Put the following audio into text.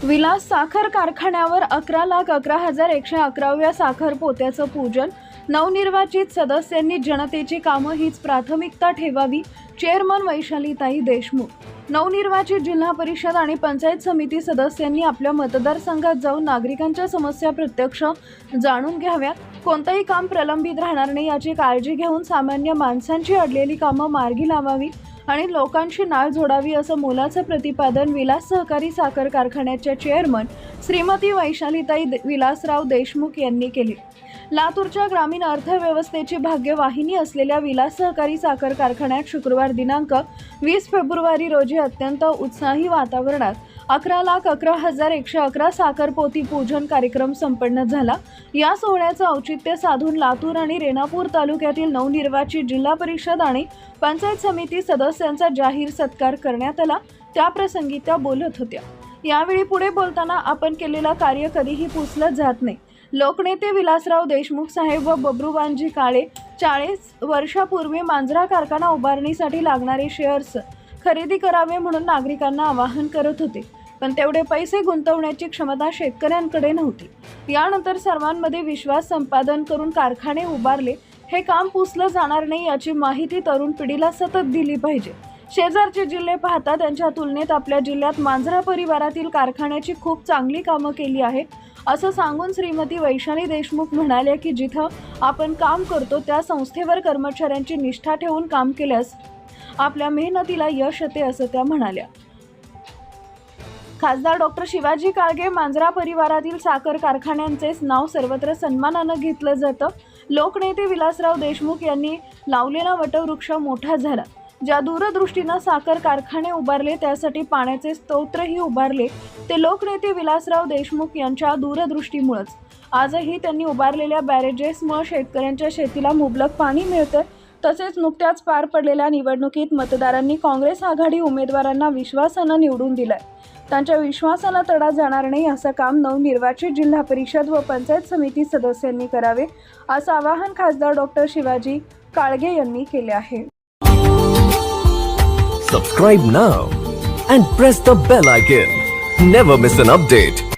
विलास साखर कारखान्यावर 11,11,111व्या साखर पोत्याचं पूजन. नवनिर्वाचित सदस्यांनी जनतेची कामं हीच प्राथमिकता ठेवावी. चेअरमन वैशालीताई देशमुख. नवनिर्वाचित जिल्हा परिषद आणि पंचायत समिती सदस्यांनी आपल्या मतदारसंघात जाऊन नागरिकांच्या समस्या प्रत्यक्ष जाणून घ्याव्यात. कोणतंही काम प्रलंबित राहणार नाही याची काळजी घेऊन सामान्य माणसांची अडलेली कामं मार्गी लावावी आणि लोकांशी नाळ जोडावी, असं मोलाचं प्रतिपादन विलास सहकारी साखर कारखान्याच्या चेअरमन श्रीमती वैशालीताई विलासराव देशमुख यांनी केले. लातूरच्या ग्रामीण अर्थव्यवस्थेची भाग्यवाहिनी असलेल्या विलास सहकारी साखर कारखान्यात शुक्रवार दिनांक 20 फेब्रुवारी रोजी अत्यंत उत्साही वातावरणात 11,11,111 साखर पोती पूजन कार्यक्रम संपन्न झाला. या सोहळ्याचं औचित्य साधून लातूर आणि रेणापूर तालुक्यातील नवनिर्वाचित जिल्हा परिषद आणि पंचायत समिती सदस्यांचा जाहीर सत्कार करण्यात आला. त्याप्रसंगी त्या बोलत होत्या. यावेळी पुढे बोलताना, आपण केलेलं कार्य कधीही पुसलं जात नाही. लोकनेते विलासराव देशमुख साहेब व बबरूवानजी काळे 40 वर्षापूर्वी मांजरा कारखाना उभारणीसाठी लागणारे शेअर्स खरेदी करावे म्हणून नागरिकांना आवाहन करत होते, पण तेवढे पैसे गुंतवण्याची क्षमता शेतकऱ्यांकडे नव्हती. यानंतर सर्वांमध्ये विश्वास संपादन करून कारखाने उभारले. हे काम पुसलं जाणार नाही याची माहिती तरुण पिढीला सतत दिली पाहिजे. शेजारचे जिल्हे पाहता त्यांच्या तुलनेत आपल्या जिल्ह्यात मांजरा परिवारातील कारखान्याची खूप चांगली कामं केली आहेत, असं सांगून श्रीमती वैशाली देशमुख म्हणाल्या की जिथं आपण काम करतो त्या संस्थेवर कर्मचाऱ्यांची निष्ठा ठेवून काम केल्यास आपल्या मेहनतीला यश येते, असं त्या म्हणाल्या. खासदार डॉक्टर शिवाजी काळगे मांजरा परिवारातील साखर कारखान्यांचे नाव सर्वत्र सन्मानानं घेतलं जातं. लोकनेते विलासराव देशमुख यांनी लावलेला वटवृक्ष मोठा झाला. ज्या दूरदृष्टीनं साखर कारखाने उभारले, त्यासाठी पाण्याचे स्तोत्रही उभारले, ते लोकनेते विलासराव देशमुख यांच्या दूरदृष्टीमुळेच. आजही त्यांनी उभारलेल्या बॅरेजेसमुळे शेतकऱ्यांच्या शेतीला मुबलक पाणी मिळतं. तसेच नुकत्याच पार पडलेल्या निवडणुकीत मतदारांनी काँग्रेस आघाडी उमेदवारांना विश्वासानं निवडून दिलंय. त्यांच्या विश्वासाला तडा जाणार नाही असं काम नवनिर्वाचित जिल्हा परिषद व पंचायत समिती सदस्यांनी करावे, असं आवाहन खासदार डॉक्टर शिवाजी काळगे यांनी केले आहे. Subscribe now and press the bell icon. Never miss an update.